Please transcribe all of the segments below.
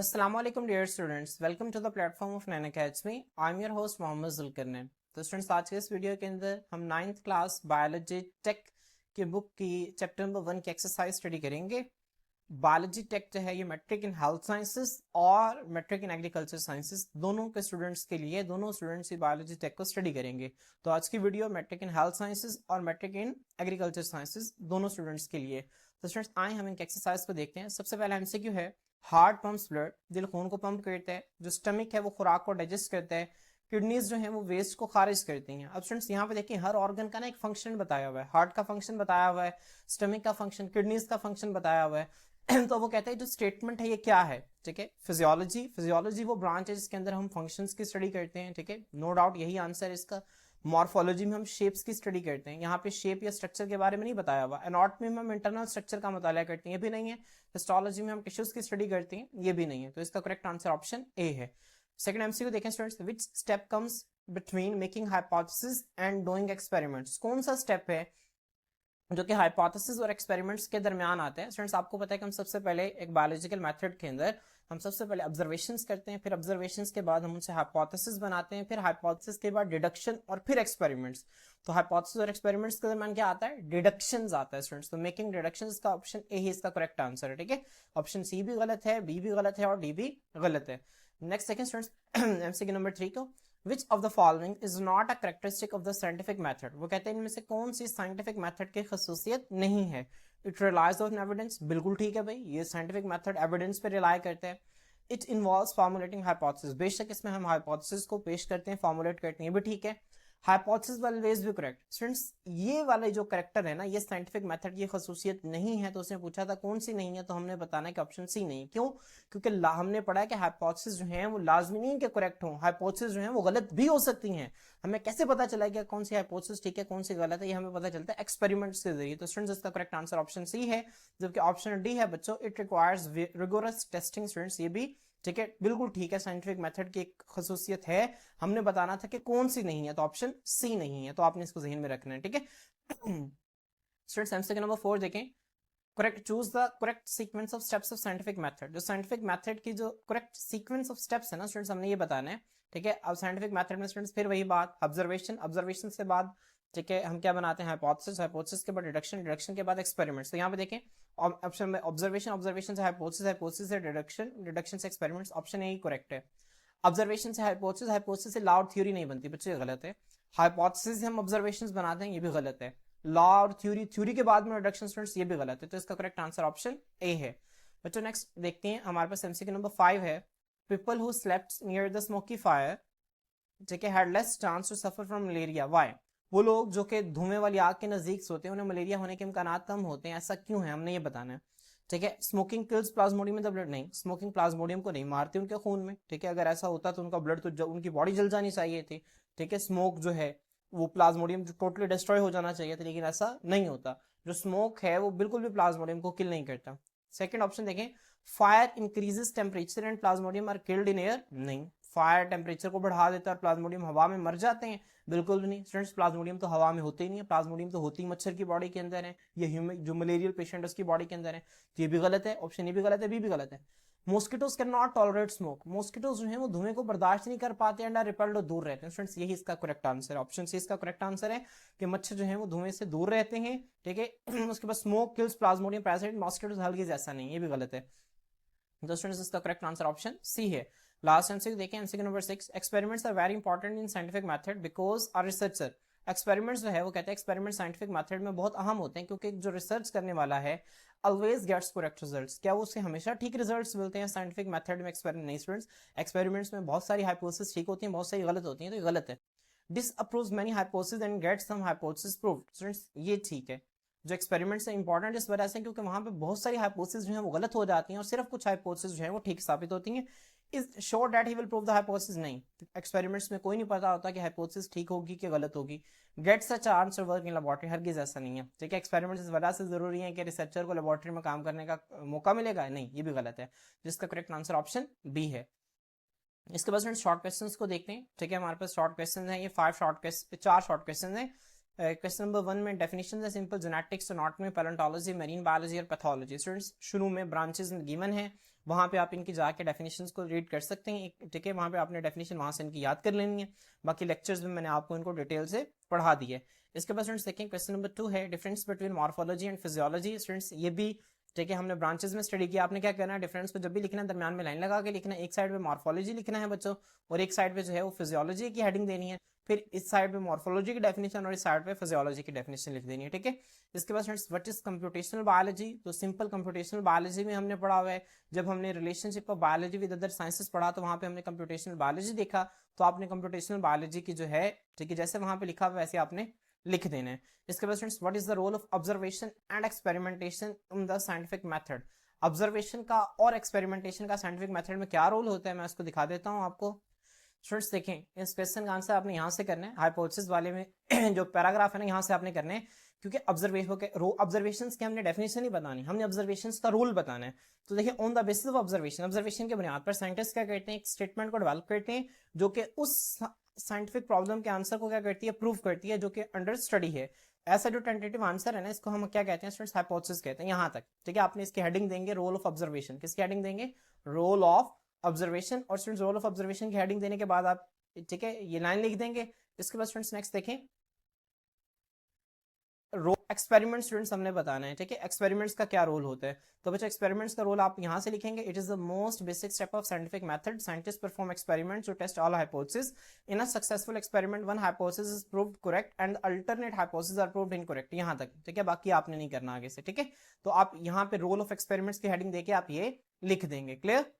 Assalamu alaikum dear students, welcome to the platform of Naina Academy. I'm your host Mohammad Zulqarnain. तो students आज के इस video के अंदर हम 9th क्लास बायोलॉजी टेक की बुक की चैप्टर नंबर 1 की एक्सरसाइज स्टडी करेंगे। बायोलॉजी टेक जो है ये मैट्रिक इन हेल्थ साइंसेस और मैट्रिक इन एग्रीकल्चर साइंसेस दोनों के स्टूडेंट्स के लिए, दोनों स्टूडेंट्स बायोलॉजी टेक को स्टडी करेंगे। तो आज की video matric in health sciences और मैट्रिक इन एग्रीकल्चर साइंसेस दोनों स्टूडेंट्स के लिए। तो स्टूडेंट्स आए हम इनके एक्सरसाइज को देखते हैं। सबसे पहला एमसीक्यू है, हार्ट पंप्स ब्लड, दिल खून को पंप करता है। जो स्टमक है वो खुराक को डाइजेस्ट करता है। किडनीज जो है वो वेस्ट को खारिज करती हैं। अब स्टूडेंट्स यहाँ पे देखिए हर ऑर्गन का ना एक फंक्शन बताया हुआ है। हार्ट का फंक्शन बताया हुआ है, स्टमक का फंक्शन, किडनीज का फंक्शन बताया हुआ है। तो वो कहता है जो स्टेटमेंट है ये क्या है, ठीक है। फिजियोलॉजी वो ब्रांच है जिसके अंदर हम फंक्शंस की स्टडी करते हैं, ठीक है। नो डाउट यही आंसर है इसका। मॉर्फोलॉजी में हम शेप्स की स्टडी करते हैं। यहाँ पे शेप या स्ट्रक्चर के बारे में नहीं बताया हुआ। एनाटॉमी में हम इंटरनल स्ट्रक्चर का मुताला करते हैं, ये भी नहीं है। हिस्टोलॉजी में हम टिश्यूज की स्टडी करते हैं, ये भी नहीं है। तो इसका करेक्ट आंसर ऑप्शन ए है। सेकंड एमसीक्यू देखें students, which step comes between making hypothesis and doing experiments. कौन सा स्टेप है जो कि हाइपोथेसिस और एक्सपेरिमेंट्स के दरमियान आते हैं। स्टूडेंट्स आपको पता है कि हम सबसे पहले एक बायोलॉजिकल मेथड के अंदर हम सबसे पहले ऑब्जर्वेशंस करते हैं, फिर ऑब्जर्वेशंस के बाद हम उनसे हाइपोथेसिस बनाते हैं, फिर हाइपोथेसिस के बाद डिडक्शन और फिर एक्सपेरिमेंट्स। तो हाइपोथेसिस और एक्सपेरिमेंट्स के दरमियान क्या आता है, डिडक्शंस आता है स्टूडेंट्स। तो मेकिंग डिडक्शंस का ऑप्शन ए ही इसका करेक्ट आंसर है, ठीक है। ऑप्शन सी भी गलत है, बी भी गलत है और डी भी गलत है। Next second students MCQ number 3 को, Which of the following is not a characteristic of the scientific method। वो कहते हैं इनमें से कौन सी साइंटिफिक मेथड की खसूसियत नहीं है। It relies on evidence, बिल्कुल ठीक है भाई, ये साइंटिफिक मेथड एविडेंस पे रिलाई करते हैं। It involves formulating hypothesis, बेशक इसमें हम हाइपोथेसिस को पेश करते हैं, फॉर्मुलेट करते हैं, ये भी ठीक है। Hypothesis always be correct. Students ये वाले जो करेक्टर है ना, ये साइंटिफिक मेथड की खसूसियत नहीं है। तो उसने पूछा था कौन सी नहीं है, तो हमने बताना है कि ऑप्शन सी नहीं। क्यों? क्योंकि हमने पढ़ा है कि हाइपोथेसिस जो है वो लाजमी नहीं कि करेक्ट हो, हाइपोथेसिस जो है वो गलत भी हो सकती हैं। हमें कैसे पता चला कि कौन सी हाइपोथेसिस ठीक है कौन सी गलत है, ये हमें पता चलता है एक्सपेरिमेंट्स के जरिए। तो स्टूडेंट्स इसका करेक्ट आंसर ऑप्शन सी है, जबकि ऑप्शन डी है बच्चों, it requires rigorous testing. Students ये भी ठीक है, बिल्कुल ठीक है, साइंटिफिक मेथड की एक खसूसियत है। हमने बताना था कि कौन सी नहीं है, तो ऑप्शन सी नहीं है। तो आपने इसको जहन में रखना है, ठीक है। स्टूडेंट्स एमसीक्यू नंबर 4 देखें, correct choose the correct sequence of steps of scientific method. जो साइंटिफिक मेथड की जो करेक्ट सीक्वेंस ऑफ स्टेप्स है ना स्टूडेंट्स, हमने ये बताना है, ठीक है। अब साइंटिफिक मेथड में स्टूडेंट्स फिर वही बात, ऑब्जर्वेशन से बाद, ठीक है, हम क्या बनाते हैं, हाइपोथेसिस के बाद डिडक्शन के बाद एक्सपेरिमेंट्स। तो यहाँ पे देखें ऑप्शन में ऑब्जर्वेशन से हाइपोथेसिस से डिडक्शन से experiments, option A he correct है। ऑब्जर्वेशन से हाइपोथेसिस से लॉ और थ्योरी नहीं बनती बच्चे, गलत है। हाइपोथेसिस से हम ऑब्जर्वेशंस बनाते हैं, ये भी गलत है। लॉ और थ्योरी के बाद में रिडक्शन स्टूडेंट्स, ये भी गलत है। तो इसका करेक्ट आंसर ऑप्शन ए है। बच्चों नेक्स्ट देखते हैं, हमारे पास एमसीक्यू नंबर 5 है, people who slept near the smoky fire, ठीक है, had less chance to suffer from malaria. Why? वो लोग जो कि धुएं वाली आग के नजदीक सोते हैं उन्हें मलेरिया होने के इम्कानात कम होते हैं, ऐसा क्यों है, हमने ये बताना है, ठीक है। Smoking kills Plasmodium in the blood, नहीं, स्मोकिंग प्लाज्मोडियम को नहीं मारती उनके खून में, ठीक है। अगर ऐसा होता तो उनका ब्लड तो उनकी बॉडी जल जानी चाहिए थी, ठीक है। स्मोक जो है वो प्लाज्मोडियम जो टोटली डिस्ट्रॉय हो जाना चाहिए था, लेकिन ऐसा नहीं होता। जो स्मोक है वो बिल्कुल भी प्लाज्मोडियम को किल नहीं करता। सेकंड ऑप्शन देखें, fire increases temperature and plasmodium are killed in air, नहीं, फायर टेम्परेचर को बढ़ा देता है और प्लाज्मोडियम हवा में मर जाते हैं, बिल्कुल भी नहीं। स्टूडेंट्स प्लाज्मोडियम तो हवा में होते ही नहीं है, प्लाज्मोडियम तो होती मच्छर की बॉडी के अंदर है, ये ह्यूमन जो मलेरियल पेशेंट उसकी बॉडी के अंदर है। तो ये भी गलत है, ऑप्शन ए भी गलत है, बी भी गलत है। Mosquitoes can not tolerate smoke, mosquitoes जो है वो धुएं को बर्दाश्त नहीं कर पाते एंड आर रिपेल्ड, दूर रहते हैं। स्टूडेंट्स यही इसका करेक्ट आंसर है, ऑप्शन सी इसका करेक्ट आंसर है कि मच्छर जो है वो धुएं से दूर रहते हैं, ठीक है। उसके बाद smoke kills Plasmodium parasite, mosquitoes हल्की ऐसा नहीं, ये भी गलत है। तो स्टूडेंट्स इसका करेक्ट आंसर ऑप्शन सी है। लास्ट एमसीक्यू देखें, MCQ number 6, experiments are very important in scientific method because are researcher. Experiments जो है वो कहते हैं एक्सपेरिमेंट साइंटिफिक मेथड में बहुत अहम होते हैं क्योंकि जो रिसर्च करने वाला है ऑलवेज गेट्स करेक्ट रिजल्ट्स। क्या वो उसे हमेशा ठीक रिजल्ट्स मिलते हैं साइंटिफिक मेथड में? एक्सपेरिमेंट नहीं स्टूडेंट्स, एक्सपेरिमेंट्स में बहुत सारी हाइपोथेसिस ठीक होती हैं, बहुत सारी गलत होती हैं, तो ये गलत है। Disapproves many hypothesis and gets some hypothesis proved, students ये ठीक है। जो एक्सपेरिमेंट्स है इंपॉर्टेंट इस वजह से क्योंकि वहां पे बहुत सारी हाइपोथेसिस जो है वो गलत हो जाती हैं और सिर्फ कुछ हाइपोथेसिस जो है वो ठीक साबित होती हैं। Is sure that he will prove the hypothesis, नहीं, एक्सपेरिमेंट्स में कोई नहीं पता होता कि हाइपोथेसिस ठीक होगी कि गलत होगी। Get such chance to work in laboratory, हरगिज ऐसा नहीं है, ठीक है। एक्सपेरिमेंट्स इस वजह से जरूरी है कि रिसर्चर को लेबोरेटरी में काम करने का मौका मिलेगा, नहीं, ये भी गलत है। जिसका करेक्ट आंसर ऑप्शन बी है। इसके बाद शॉर्ट क्वेश्चंस को देखते हैं, ठीक है। हमारे पास शॉर्ट क्वेश्चन है, ये 4 शॉर्ट क्वेश्चन है। क्वेश्चन नंबर 1 में डेफिनेशन है simple genetics, anatomy, palaeontology, marine biology और पैथोलॉजी। स्टूडेंट्स शुरू में ब्रांचेस गिवन है, वहाँ पे आप इनकी जाके डेफिनेशंस को रीड कर सकते हैं, ठीक है, वहाँ पे आपने डेफिनेशन वहाँ से इनकी याद कर लेनी है। बाकी लेक्चर्स में मैंने आपको इनको डिटेल से पढ़ा दी है। इसके बाद स्टूडेंट्स देखें क्वेश्चन नंबर 2 है difference between morphology and physiology. Students ये भी ठीक है, हमने ब्रांचेस में स्टडी किया। आपने क्या करना है, डिफरेंस को जब भी लिखना है दरमियान में लाइन लगा के लिखना है। एक साइड पे मॉर्फोलॉजी लिखना है बच्चों, और एक साइड पे जो है वो फिजियोलॉजी की हेडिंग देनी है। फिर इस साइड पे मॉर्फोलॉजी की डेफिनेशन और इस साइड पे फिजियोलॉजी की डेफिनेशन लिख देनी है, ठीक है। इसके बाद friends what is computational biology, तो सिंपल कंप्यूटेशनल बायोलॉजी में हमने पढ़ा हुआ है। जब हमने relationship of biology with other sciences पढ़ा तो वहां पे हमने कंप्यूटेशनल बायोलॉजी देखा। तो आपने कंप्यूटेशनल बायोलॉजी की जो है, ठीक है, जैसे वहां पे लिखा हुआ वैसे आपने लिख देना है। इसके बाद friends what is the role of observation and experimentation in the scientific method. Observation का और एक्सपेरिमेंटेशन का साइंटिफिक मेथड में क्या रोल होता है, मैं उसको दिखा देता हूँ आपको। स्टूडेंट्स देखें, इस क्वेश्चन का आंसर आपने यहाँ से करना है, हाइपोथेसिस वाले में जो पैराग्राफ है ना यहाँ से आपने करने हैं, क्योंकि ऑब्जर्वेशंस की हमने डेफिनेशन नहीं बतानी, हमने ऑब्जर्वेशंस का रूल बताना है। तो देखिए on the basis of observation के बुनियाद पर साइंटिस्ट क्या करते हैं, एक स्टेटमेंट को डेवलप करते हैं जो कि उस साइंटिफिक प्रॉब्लम के आंसर को क्या करती है, प्रूव करती है, जो कि अंडर स्टडी है। ऐसा जो टेंटेटिव आंसर है ना, इसको हम क्या कहते हैं स्टूडेंट्स, हाइपोथेसिस कहते हैं। यहाँ तक ठीक है, आपने इसकी हेडिंग देंगे रोल ऑफ ऑब्जर्वेशन। किसकी हेडिंग देंगे, रोल ऑफ ऑब्जर्वेशन। और स्टूडेंट्स रोल ऑफ ऑब्जर्वेशन की हेडिंग देने के बाद आप, ठीक है, ये लाइन लिख देंगे। इसके बाद स्टूडेंट्स नेक्स्ट देखें, रोल एक्सपेरिमेंट स्टूडेंट्स हमने बताना है, ठीक है, एक्सपेरिमेंट्स का क्या रोल होता है। तो बच्चों एक्सपेरिमेंट्स का रोल आप यहां से लिखेंगे, it is the most basic step of scientific method, scientist perform experiments to test all hypothesis. In a successful experiment one hypothesis is proved correct and alternate hypothesis are proved incorrect. यहां तक ठीक है, बाकी आपने नहीं करना आगे से, ठीक है। तो आप यहाँ पे रोल ऑफ एक्सपेरिमेंट्स की हेडिंग देके आप ये लिख देंगे, क्लियर।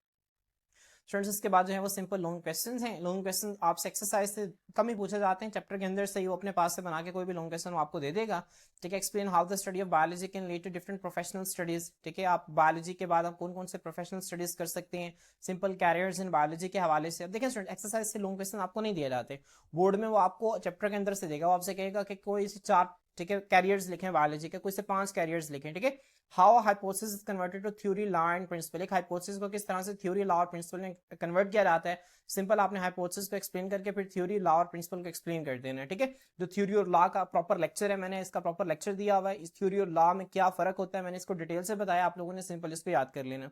स्टूडेंट्स इसके बाद जो है वो सिंपल लॉन्ग क्वेश्चंस हैं। लॉन्ग क्वेश्चन आपसे एक्सरसाइज से कम ही पूछे जाते हैं, चैप्टर के अंदर से ही वो अपने पास से बना के कोई भी लॉन्ग क्वेश्चन वो आपको दे देगा, ठीक है। Explain how the study of biology can lead to different professional studies, ठीक है। आप बायोलॉजी के बाद आप कौन कौन से प्रोफेशनल स्टडीज कर सकते हैं, सिंपल कैरियर्स इन बायोलॉजी के हवाले से। अब देखिए स्टूडेंट, एक्सरसाइज से लॉन्ग क्वेश्चन आपको नहीं दिए जाते, बोर्ड में वो आपको चैप्टर के अंदर से देगा। वो आपसे कहेगा कि कोई से 4, ठीक है, कैरियर्स लिखें बायोलॉजी के, कोई से 5 कैरियर्स लिखें, ठीक है। How hypothesis is converted to theory, law and principle. एक हाइपोथेसिस को किस तरह से थ्योरी, लॉ और प्रिंसिपल में कन्वर्ट किया जाता है। सिंपल आपने हाइपोथेसिस को एक्सप्लेन करके फिर थ्योरी, लॉ और प्रिंसिपल को एक्सप्लेन कर देना है, ठीक है। जो थ्योरी और लॉ का प्रॉपर लेक्चर है, मैंने इसका प्रॉपर लेक्चर दिया हुआ है। इस थ्योरी और लॉ में क्या फर्क होता है मैंने इसको डिटेल से बताया, आप लोगों ने सिंपल इसको याद कर लेना,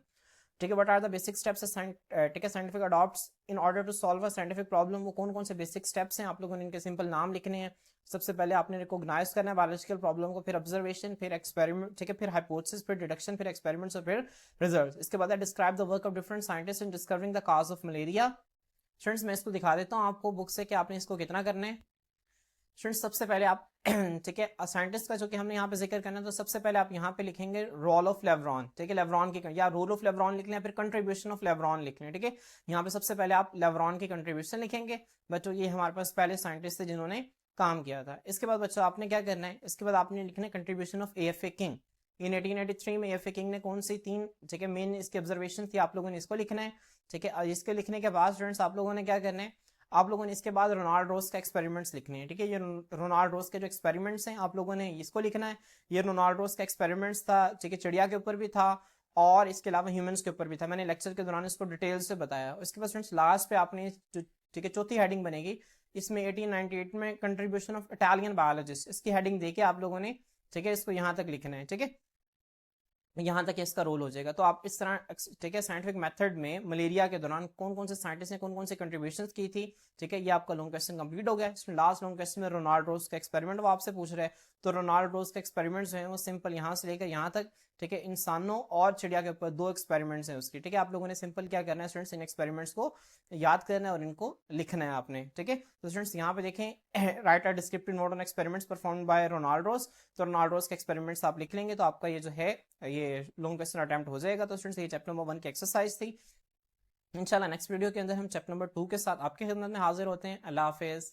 ठीक है। What are the basic steps ठीक है scientific adopts in order to solve a scientific problem. वो कौन कौन से बेसिक स्टेप्स हैं, आप लोगों ने इनके सिंपल नाम लिखने हैं। सबसे पहले आपने रिकॉग्नाइज करना है बायोलॉजिकल प्रॉब्लम को, फिर ऑब्जर्वेशन, फिर एक्सपेरिमेंट, ठीक है, फिर हाइपोथेसिस, फिर डिडक्शन, फिर एक्सपेरिमेंट्स और फिर रिजल्ट्स। इसके बाद describe the work of different scientist in discovering the cause of malaria. Students मैं इसको दिखा देता हूँ आपको बुक से कि आपने इसको कितना करना है। स्टूडेंट्स सबसे पहले आप ठीक है, साइंटिस्ट का जो कि हमने यहाँ पे जिक्र करना है, तो सबसे पहले आप यहाँ पे लिखेंगे रोल ऑफ लेब्रॉन, ठीक है, लेब्रॉन की, या रोल ऑफ लेब्रॉन लिख लें, फिर कंट्रीब्यूशन ऑफ लेब्रॉन लिख लें, ठीक है। यहाँ पे सबसे पहले आप लेब्रॉन की कंट्रीब्यूशन लिखेंगे। बच्चों ये हमारे पास पहले साइंटिस्ट थे जिन्होंने काम किया था। इसके बाद बच्चों आपने क्या करना है, इसके बाद आपने लिखना है कंट्रीब्यूशन ऑफ AFA किंग। इन 1883 में AFA किंग ने कौन सी 3, ठीक है, मेन इसकी ऑब्जर्वेशन थी, आप लोगों ने इसको लिखना है, ठीक है। इसके लिखने के बाद स्टूडेंट्स आप लोगों ने क्या करना है, आप लोगों ने इसके बाद रोनाल्ड रोज का एक्सपेरिमेंट्स लिखने हैं, ठीक है। ये रोनाल्ड रोज के जो एक्सपेरिमेंट्स हैं आप लोगों ने इसको लिखना है। ये रोनाल्ड रोज का एक्सपेरिमेंट्स था, ठीक है, चिड़िया के ऊपर भी था और इसके अलावा ह्यूमंस के ऊपर भी था। मैंने लेक्चर के दौरान इसको डिटेल से बताया। इसके बाद स्टूडेंट्स लास्ट पे आपने, ठीक है, चौथी हेडिंग बनेगी इसमें 1898 में कंट्रीब्यूशन ऑफ इटालियन बायोलॉजिस्ट, इसकी हेडिंग देके आप लोगों ने, ठीक है, इसको यहाँ तक लिखना है, ठीक है, यहाँ तक इसका रोल हो जाएगा। तो आप इस तरह, ठीक है, साइंटिफिक मेथड में मलेरिया के दौरान कौन कौन से साइंटिस्ट ने कौन कौन से कंट्रीब्यूशंस की थी, ठीक है, ये आपका लॉन्ग क्वेश्चन कंप्लीट हो गया। इसमें लास्ट लॉन्ग क्वेश्चन में रोनाल्ड रोज का एक्सपेरिमेंट वो आपसे पूछ रहे हैं। तो रोनाल्ड रोज का एक्सपेरिमेंट जो है वो सिंपल यहाँ से लेकर यहाँ तक, ठीक है, इंसानों और चिड़िया के ऊपर 2 एक्सपेरिमेंट्स हैं उसकी, ठीक है। आप लोगों ने सिंपल क्या करना है स्टूडेंट्स, इन एक्सपेरिमेंट्स को याद करना है और इनको लिखना है आपने, ठीक है। तो स्टूडेंट्स यहाँ पे देखें, write a descriptive note on experiments performed by Ronald Rose. तो रोनाल्ड रोज के एक्सपेरिमेंट्स आप लिख लेंगे तो आपका ये जो है ये लॉन्ग क्वेश्चन अटेम्प्ट हो जाएगा। तो स्टूडेंट्स ये चैप्टर नंबर 1 की एक्सरसाइज थी। इंशाल्लाह नेक्स्ट वीडियो के अंदर हम चैप्टर नंबर 2 के साथ आपके खिदमत में हाजिर होते हैं। अल्लाह हाफिज।